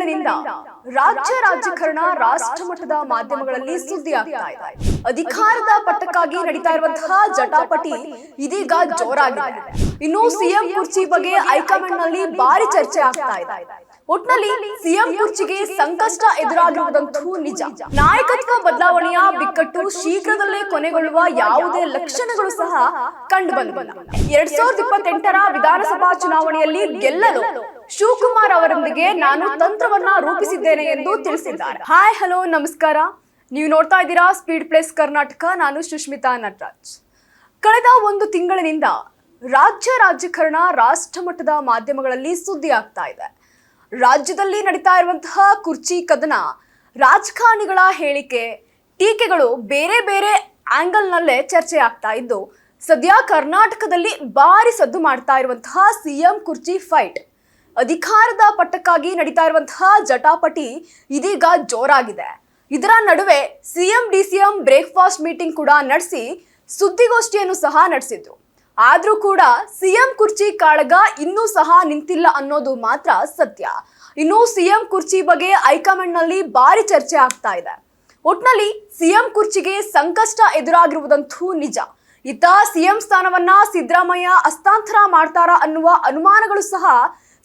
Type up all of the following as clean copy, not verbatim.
ತಿಂಗಳಿನಿಂದ ರಾಜಕಾರಣ ರಾಷ್ಟ್ರ ಮಟ್ಟದ ಮಾಧ್ಯಮಗಳಲ್ಲಿ ಸುದ್ದಿ ಆಗ್ತಾ ಇದೆ. ಅಧಿಕಾರದ ಪಟ್ಟಕ್ಕಾಗಿ ನಡೀತಾ ಇರುವಂತಹ ಜಟಾಪಟಿ ಇದೀಗ ಜೋರಾಗಿದೆ. ಇನ್ನು ಸಿಎಂ ಕುರ್ಚಿ ಬಗ್ಗೆ ಹೈಕಮಾಂಡ್ ನಲ್ಲಿ ಭಾರಿ ಚರ್ಚೆ ಆಗ್ತಾ ಇದೆ. ಒಟ್ನಲ್ಲಿ ಸಿಎಂ ಕುರ್ಚಿಗೆ ಸಂಕಷ್ಟ ಎದುರಾಗಿರುವುದಂತೂ ನಿಜ. ನಾಯಕತ್ವ ಬದಲಾವಣೆಯ ಬಿಕ್ಕಟ್ಟು ಶೀಘ್ರದಲ್ಲೇ ಕೊನೆಗೊಳ್ಳುವ ಯಾವುದೇ ಲಕ್ಷಣಗಳು ಸಹ ಕಂಡು ಬಂದಿಲ್ಲ. 2028ರ ವಿಧಾನಸಭಾ ಚುನಾವಣೆಯಲ್ಲಿ ಗೆಲ್ಲಲು ಶಿವಕುಮಾರ್ ಅವರೊಂದಿಗೆ ನಾನು ತಂತ್ರವನ್ನ ರೂಪಿಸಿದ್ದೇನೆ ಎಂದು ತಿಳಿಸಿದ್ದಾರೆ. ಹಾಯ್ ಹಲೋ ನಮಸ್ಕಾರ, ನೀವು ನೋಡ್ತಾ ಇದ್ದೀರಾ ಸ್ಪೀಡ್ ಪ್ಲೇಸ್ ಕರ್ನಾಟಕ. ನಾನು ಸುಷ್ಮಿತಾ ನಟರಾಜ್. ಕಳೆದ ಒಂದು ತಿಂಗಳಿನಿಂದ ರಾಜಕಾರಣ ರಾಷ್ಟ್ರ ಮಟ್ಟದ ಮಾಧ್ಯಮಗಳಲ್ಲಿ ಸುದ್ದಿ ಆಗ್ತಾ ಇದೆ. ರಾಜ್ಯದಲ್ಲಿ ನಡೀತಾ ಇರುವಂತಹ ಕುರ್ಚಿ ಕದನ, ರಾಜಕಾರಣಿಗಳ ಹೇಳಿಕೆ, ಟೀಕೆಗಳು ಬೇರೆ ಬೇರೆ ಆಂಗಲ್ನಲ್ಲೇ ಚರ್ಚೆ ಆಗ್ತಾ ಇದ್ದು, ಸದ್ಯ ಕರ್ನಾಟಕದಲ್ಲಿ ಭಾರಿ ಸದ್ದು ಮಾಡ್ತಾ ಇರುವಂತಹ ಸಿಎಂ ಕುರ್ಚಿ ಫೈಟ್, ಅಧಿಕಾರದ ಪಟ್ಟಕ್ಕಾಗಿ ನಡೀತಾ ಇರುವಂತಹ ಜಟಾಪಟಿ ಇದೀಗ ಜೋರಾಗಿದೆ. ಇದರ ನಡುವೆ ಸಿಎಂ ಡಿಸಿಎಂ ಬ್ರೇಕ್ಫಾಸ್ಟ್ ಮೀಟಿಂಗ್ ಕೂಡ ನಡೆಸಿ ಸುದ್ದಿಗೋಷ್ಠಿಯನ್ನು ಸಹ ನಡೆಸಿದ್ರು. ಆದ್ರೂ ಕೂಡ ಸಿಎಂ ಕುರ್ಚಿ ಕಾಳಗ ಇನ್ನೂ ಸಹ ನಿಂತಿಲ್ಲ ಅನ್ನೋದು ಮಾತ್ರ ಸತ್ಯ. ಇನ್ನು ಸಿಎಂ ಕುರ್ಚಿ ಬಗ್ಗೆ ಹೈಕಮಾಂಡ್ ನಲ್ಲಿ ಭಾರಿ ಚರ್ಚೆ ಆಗ್ತಾ ಇದೆ. ಒಟ್ನಲ್ಲಿ ಸಿಎಂ ಕುರ್ಚಿಗೆ ಸಂಕಷ್ಟ ಎದುರಾಗಿರುವುದಂತೂ ನಿಜ. ಇತ್ತ ಸಿಎಂ ಸ್ಥಾನವನ್ನ ಸಿದ್ದರಾಮಯ್ಯ ಹಸ್ತಾಂತರ ಮಾಡ್ತಾರಾ ಅನ್ನುವ ಅನುಮಾನಗಳು ಸಹ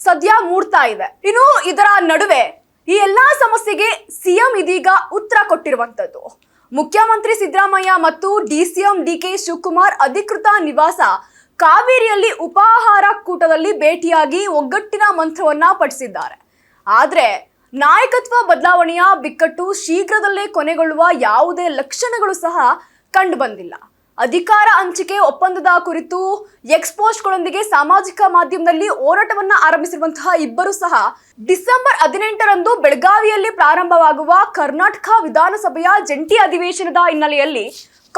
ಸದ್ಯ ಮೂಡ್ತಾ ಇವೆ. ಇನ್ನು ಇದರ ನಡುವೆ ಈ ಎಲ್ಲಾ ಸಮಸ್ಯೆಗೆ ಸಿಎಂ ಇದೀಗ ಉತ್ತರ ಕೊಟ್ಟಿರುವಂತದ್ದು. ಮುಖ್ಯಮಂತ್ರಿ ಸಿದ್ದರಾಮಯ್ಯ ಮತ್ತು ಡಿಸಿಎಂ ಡಿಕೆ ಶಿವಕುಮಾರ್ ಅಧಿಕೃತ ನಿವಾಸ ಕಾವೇರಿಯಲ್ಲಿ ಉಪಾಹಾರ ಕೂಟದಲ್ಲಿ ಭೇಟಿಯಾಗಿ ಒಗ್ಗಟ್ಟಿನ ಮಂತ್ರವನ್ನ ಪಠಿಸಿದ್ದಾರೆ. ಆದ್ರೆ ನಾಯಕತ್ವ ಬದಲಾವಣೆಯ ಬಿಕ್ಕಟ್ಟು ಶೀಘ್ರದಲ್ಲೇ ಕೊನೆಗೊಳ್ಳುವ ಯಾವುದೇ ಲಕ್ಷಣಗಳು ಸಹ ಕಂಡು ಬಂದಿಲ್ಲ. ಅಧಿಕಾರ ಹಂಚಿಕೆ ಒಪ್ಪಂದದ ಕುರಿತು ಎಕ್ಸ್ಪೋಸ್ಟ್ಗಳೊಂದಿಗೆ ಸಾಮಾಜಿಕ ಮಾಧ್ಯಮದಲ್ಲಿ ಹೋರಾಟವನ್ನ ಆರಂಭಿಸಿರುವಂತಹ ಇಬ್ಬರು ಸಹ ಡಿಸೆಂಬರ್ 18ರಂದು ಬೆಳಗಾವಿಯಲ್ಲಿ ಪ್ರಾರಂಭವಾಗುವ ಕರ್ನಾಟಕ ವಿಧಾನಸಭೆಯ ಜಂಟಿ ಅಧಿವೇಶನದ ಹಿನ್ನೆಲೆಯಲ್ಲಿ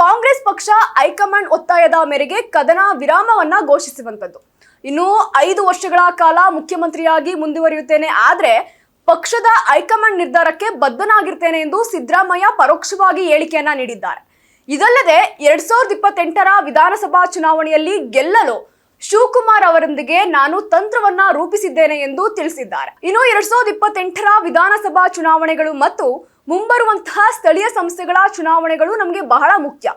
ಕಾಂಗ್ರೆಸ್ ಪಕ್ಷ ಹೈಕಮಾಂಡ್ ಒತ್ತಾಯದ ಮೇರೆಗೆ ಕದನ ವಿರಾಮವನ್ನ ಘೋಷಿಸುವಂತದ್ದು. ಇನ್ನು 5 ವರ್ಷಗಳ ಕಾಲ ಮುಖ್ಯಮಂತ್ರಿಯಾಗಿ ಮುಂದುವರಿಯುತ್ತೇನೆ, ಆದ್ರೆ ಪಕ್ಷದ ಹೈಕಮಾಂಡ್ ನಿರ್ಧಾರಕ್ಕೆ ಬದ್ಧನಾಗಿರ್ತೇನೆ ಎಂದು ಸಿದ್ದರಾಮಯ್ಯ ಪರೋಕ್ಷವಾಗಿ ಹೇಳಿಕೆಯನ್ನ ನೀಡಿದ್ದಾರೆ. ಇದಲ್ಲದೆ 2028ರ ವಿಧಾನಸಭಾ ಚುನಾವಣೆಯಲ್ಲಿ ಗೆಲ್ಲಲು ಶಿವಕುಮಾರ್ ಅವರೊಂದಿಗೆ ನಾನು ತಂತ್ರವನ್ನ ರೂಪಿಸಿದ್ದೇನೆ ಎಂದು ತಿಳಿಸಿದ್ದಾರೆ. ಇನ್ನು 2028ರ ವಿಧಾನಸಭಾ ಚುನಾವಣೆಗಳು ಮತ್ತು ಮುಂಬರುವಂತಹ ಸ್ಥಳೀಯ ಸಂಸ್ಥೆಗಳ ಚುನಾವಣೆಗಳು ನಮಗೆ ಬಹಳ ಮುಖ್ಯ.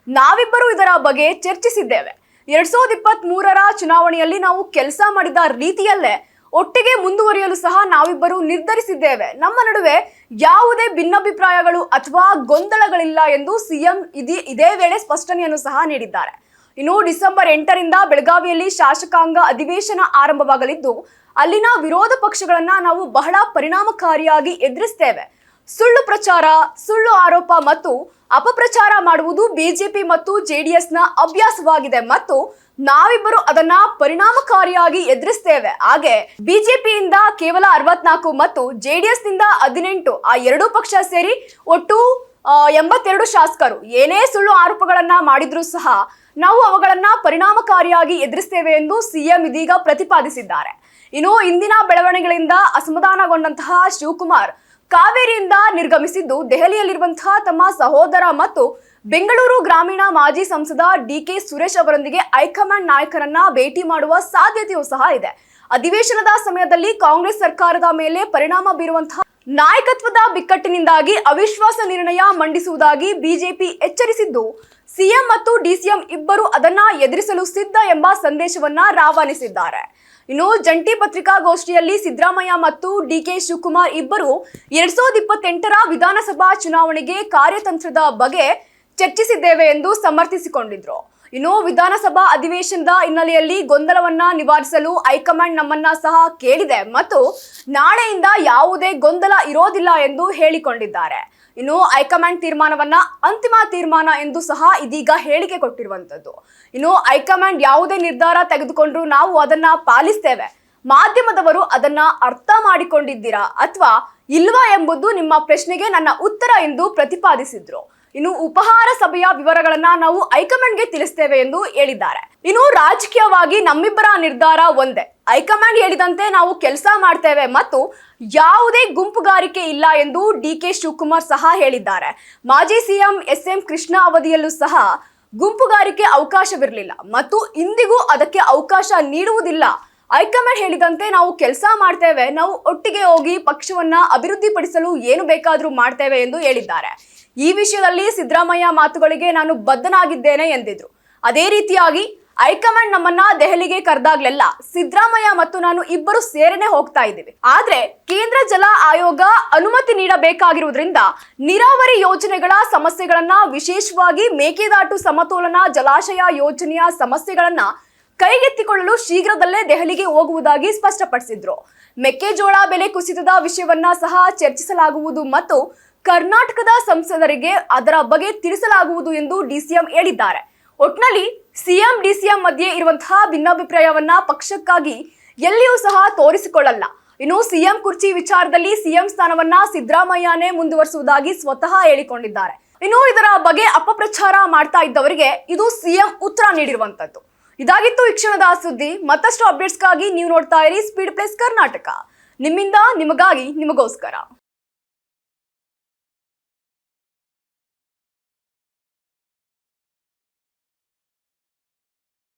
ನಾವಿಬ್ಬರು ಇದರ ಬಗ್ಗೆ ಚರ್ಚಿಸಿದ್ದೇವೆ. 2023ರ ಚುನಾವಣೆಯಲ್ಲಿ ನಾವು ಕೆಲಸ ಮಾಡಿದ ರೀತಿಯಲ್ಲೇ ಒಟ್ಟಿಗೆ ಮುಂದುವರಿಯಲು ಸಹ ನಾವಿಬ್ಬರು ನಿರ್ಧರಿಸಿದ್ದೇವೆ. ನಮ್ಮ ನಡುವೆ ಯಾವುದೇ ಭಿನ್ನಾಭಿಪ್ರಾಯಗಳು ಅಥವಾ ಗೊಂದಲಗಳಿಲ್ಲ ಎಂದು ಸಿಎಂ ಇದೇ ವೇಳೆ ಸ್ಪಷ್ಟನೆಯನ್ನು ಸಹ ನೀಡಿದ್ದಾರೆ. ಇನ್ನು ಡಿಸೆಂಬರ್ 8ರಿಂದ ಬೆಳಗಾವಿಯಲ್ಲಿ ಶಾಸಕಾಂಗ ಅಧಿವೇಶನ ಆರಂಭವಾಗಲಿದ್ದು, ಅಲ್ಲಿನ ವಿರೋಧ ಪಕ್ಷಗಳನ್ನ ನಾವು ಬಹಳ ಪರಿಣಾಮಕಾರಿಯಾಗಿ ಎದುರಿಸ್ತೇವೆ. ಸುಳ್ಳು ಪ್ರಚಾರ, ಸುಳ್ಳು ಆರೋಪ ಮತ್ತು ಅಪಪ್ರಚಾರ ಮಾಡುವುದು ಬಿಜೆಪಿ ಮತ್ತು ಜೆಡಿಎಸ್ನ ಅಭ್ಯಾಸವಾಗಿದೆ ಮತ್ತು ನಾವಿಬ್ಬರು ಅದನ್ನ ಪರಿಣಾಮಕಾರಿಯಾಗಿ ಎದುರಿಸ್ತೇವೆ. ಹಾಗೆ ಬಿಜೆಪಿಯಿಂದ ಕೇವಲ 64 ಮತ್ತು ಜೆಡಿಎಸ್ ನಿಂದ 18, ಆ ಎರಡೂ ಪಕ್ಷ ಸೇರಿ ಒಟ್ಟು 82 ಶಾಸಕರು ಏನೇ ಸುಳ್ಳು ಆರೋಪಗಳನ್ನ ಮಾಡಿದ್ರೂ ಸಹ ನಾವು ಅವುಗಳನ್ನ ಪರಿಣಾಮಕಾರಿಯಾಗಿ ಎದುರಿಸ್ತೇವೆ ಎಂದು ಸಿಎಂ ಇದೀಗ ಪ್ರತಿಪಾದಿಸಿದ್ದಾರೆ. ಇನ್ನು ಇಂದಿನ ಬೆಳವಣಿಗೆಗಳಿಂದ ಅಸಮಾಧಾನಗೊಂಡಂತಹ ಶಿವಕುಮಾರ್ ಕಾವೇರಿಯಿಂದ ನಿರ್ಗಮಿಸಿದ್ದು, ದೆಹಲಿಯಲ್ಲಿರುವಂತಹ ತಮ್ಮ ಸಹೋದರ ಮತ್ತು ಬೆಂಗಳೂರು ಗ್ರಾಮೀಣ ಮಾಜಿ ಸಂಸದ ಡಿಕೆ ಸುರೇಶ್ ಅವರೊಂದಿಗೆ ಹೈಕಮಾಂಡ್ ನಾಯಕರನ್ನ ಭೇಟಿ ಮಾಡುವ ಸಾಧ್ಯತೆಯೂ ಸಹ ಇದೆ. ಅಧಿವೇಶನದ ಸಮಯದಲ್ಲಿ ಕಾಂಗ್ರೆಸ್ ಸರ್ಕಾರದ ಮೇಲೆ ಪರಿಣಾಮ ಬೀರುವಂತಹ ನಾಯಕತ್ವದ ಬಿಕ್ಕಟ್ಟಿನಿಂದಾಗಿ ಅವಿಶ್ವಾಸ ನಿರ್ಣಯ ಮಂಡಿಸುವುದಾಗಿ ಬಿಜೆಪಿ ಎಚ್ಚರಿಸಿದ್ದು, ಸಿಎಂ ಮತ್ತು ಡಿಸಿಎಂ ಇಬ್ಬರು ಅದನ್ನ ಎದುರಿಸಲು ಸಿದ್ಧ ಎಂಬ ಸಂದೇಶವನ್ನ ರವಾನಿಸಿದ್ದಾರೆ. ಇನ್ನು ಜಂಟಿ ಪತ್ರಿಕಾಗೋಷ್ಠಿಯಲ್ಲಿ ಸಿದ್ದರಾಮಯ್ಯ ಮತ್ತು ಡಿಕೆ ಶಿವಕುಮಾರ್ ಇಬ್ಬರು 2028ರ ವಿಧಾನಸಭಾ ಚುನಾವಣೆಗೆ ಕಾರ್ಯತಂತ್ರದ ಬಗ್ಗೆ ಚರ್ಚಿಸಿದ್ದೇವೆ ಎಂದು ಸಮರ್ಥಿಸಿಕೊಂಡಿದ್ರು. ಇನ್ನು ವಿಧಾನಸಭಾ ಅಧಿವೇಶನದ ಹಿನ್ನೆಲೆಯಲ್ಲಿ ಗೊಂದಲವನ್ನ ನಿವಾರಿಸಲು ಹೈಕಮಾಂಡ್ ನಮ್ಮನ್ನ ಸಹ ಕೇಳಿದೆ ಮತ್ತು ನಾಳೆಯಿಂದ ಯಾವುದೇ ಗೊಂದಲ ಇರೋದಿಲ್ಲ ಎಂದು ಹೇಳಿಕೊಂಡಿದ್ದಾರೆ. ಇನ್ನು ಹೈಕಮಾಂಡ್ ತೀರ್ಮಾನವನ್ನ ಅಂತಿಮ ತೀರ್ಮಾನ ಎಂದು ಸಹ ಇದೀಗ ಹೇಳಿಕೆ ಕೊಟ್ಟಿರುವಂತದ್ದು. ಇನ್ನು ಹೈಕಮಾಂಡ್ ಯಾವುದೇ ನಿರ್ಧಾರ ತೆಗೆದುಕೊಂಡ್ರು ನಾವು ಅದನ್ನ ಪಾಲಿಸ್ತೇವೆ. ಮಾಧ್ಯಮದವರು ಅದನ್ನ ಅರ್ಥ ಮಾಡಿಕೊಂಡಿದ್ದೀರಾ ಅಥವಾ ಇಲ್ವಾ ಎಂಬುದು ನಿಮ್ಮ ಪ್ರಶ್ನೆಗೆ ನನ್ನ ಉತ್ತರ ಎಂದು ಪ್ರತಿಪಾದಿಸಿದ್ರು. ಇನ್ನು ಉಪಹಾರ ಸಭೆಯ ವಿವರಗಳನ್ನ ನಾವು ಹೈಕಮಾಂಡ್ಗೆ ತಿಳಿಸ್ತೇವೆ ಎಂದು ಹೇಳಿದ್ದಾರೆ. ಇನ್ನು ರಾಜಕೀಯವಾಗಿ ನಮ್ಮಿಬ್ಬರ ನಿರ್ಧಾರ ಒಂದೇ, ಹೈಕಮಾಂಡ್ ಹೇಳಿದಂತೆ ನಾವು ಕೆಲಸ ಮಾಡ್ತೇವೆ ಮತ್ತು ಯಾವುದೇ ಗುಂಪುಗಾರಿಕೆ ಇಲ್ಲ ಎಂದು ಡಿಕೆ ಶಿವಕುಮಾರ್ ಸಹ ಹೇಳಿದ್ದಾರೆ. ಮಾಜಿ ಸಿಎಂ ಎಸ್ಎಂ ಕೃಷ್ಣ ಅವಧಿಯಲ್ಲೂ ಸಹ ಗುಂಪುಗಾರಿಕೆ ಅವಕಾಶವಿರಲಿಲ್ಲ ಮತ್ತು ಇಂದಿಗೂ ಅದಕ್ಕೆ ಅವಕಾಶ ನೀಡುವುದಿಲ್ಲ. ಹೈಕಮಾಂಡ್ ಹೇಳಿದಂತೆ ನಾವು ಕೆಲಸ ಮಾಡ್ತೇವೆ, ನಾವು ಒಟ್ಟಿಗೆ ಹೋಗಿ ಪಕ್ಷವನ್ನ ಅಭಿವೃದ್ಧಿಪಡಿಸಲು ಏನು ಬೇಕಾದ್ರೂ ಮಾಡ್ತೇವೆ ಎಂದು ಹೇಳಿದ್ದಾರೆ. ಈ ವಿಷಯದಲ್ಲಿ ಸಿದ್ದರಾಮಯ್ಯ ಮಾತುಗಳಿಗೆ ನಾನು ಬದ್ಧನಾಗಿದ್ದೇನೆ ಎಂದಿದ್ರು. ಅದೇ ರೀತಿಯಾಗಿ ಹೈಕಮಾಂಡ್ ನಮ್ಮನ್ನ ದೆಹಲಿಗೆ ಕರೆದಾಗ್ಲೆಲ್ಲ ಸಿದ್ದರಾಮಯ್ಯ ಮತ್ತು ನಾನು ಇಬ್ಬರು ಸೇರನೆ ಹೋಗ್ತಾ ಇದ್ದೀವಿ. ಆದ್ರೆ ಕೇಂದ್ರ ಜಲ ಆಯೋಗ ಅನುಮತಿ ನೀಡಬೇಕಾಗಿರುವುದರಿಂದ ನೀರಾವರಿ ಯೋಜನೆಗಳ ಸಮಸ್ಯೆಗಳನ್ನ, ವಿಶೇಷವಾಗಿ ಮೇಕೆದಾಟು ಸಮತೋಲನ ಜಲಾಶಯ ಯೋಜನೆಯ ಸಮಸ್ಯೆಗಳನ್ನ ಕೈಗೆತ್ತಿಕೊಳ್ಳಲು ಶೀಘ್ರದಲ್ಲೇ ದೆಹಲಿಗೆ ಹೋಗುವುದಾಗಿ ಸ್ಪಷ್ಟಪಡಿಸಿದ್ರು. ಮೆಕ್ಕೆಜೋಳ ಬೆಲೆ ಕುಸಿತದ ವಿಷಯವನ್ನ ಸಹ ಚರ್ಚಿಸಲಾಗುವುದು ಮತ್ತು ಕರ್ನಾಟಕದ ಸಂಸದರಿಗೆ ಅದರ ಬಗ್ಗೆ ತಿಳಿಸಲಾಗುವುದು ಎಂದು ಡಿಸಿಎಂ ಹೇಳಿದ್ದಾರೆ. ಒಟ್ನಲ್ಲಿ ಸಿಎಂ ಡಿಸಿಎಂ ಮಧ್ಯೆ ಇರುವಂತಹ ಭಿನ್ನಾಭಿಪ್ರಾಯವನ್ನ ಪಕ್ಷಕ್ಕಾಗಿ ಎಲ್ಲಿಯೂ ಸಹ ತೋರಿಸಿಕೊಳ್ಳಲ್ಲ. ಇನ್ನು ಸಿಎಂ ಕುರ್ಚಿ ವಿಚಾರದಲ್ಲಿ ಸಿಎಂ ಸ್ಥಾನವನ್ನ ಸಿದ್ದರಾಮಯ್ಯನೇ ಮುಂದುವರಿಸುವುದಾಗಿ ಸ್ವತಃ ಹೇಳಿಕೊಂಡಿದ್ದಾರೆ. ಇನ್ನು ಇದರ ಬಗ್ಗೆ ಅಪಪ್ರಚಾರ ಮಾಡ್ತಾ ಇದ್ದವರಿಗೆ ಇದು ಸಿಎಂ ಉತ್ತರ ನೀಡಿರುವಂತದ್ದು. ಇದಾಗಿತ್ತು ಈ ಕ್ಷಣದ ಸುದ್ದಿ. ಮತ್ತಷ್ಟು ಅಪ್ಡೇಟ್ಸ್ಗಾಗಿ ನೀವು ನೋಡ್ತಾ ಇರಿ ಸ್ಪೀಡ್ ಪ್ಲಸ್ ಕರ್ನಾಟಕ. ನಿಮ್ಮಿಂದ ನಿಮಗಾಗಿ ನಿಮಗೋಸ್ಕರ.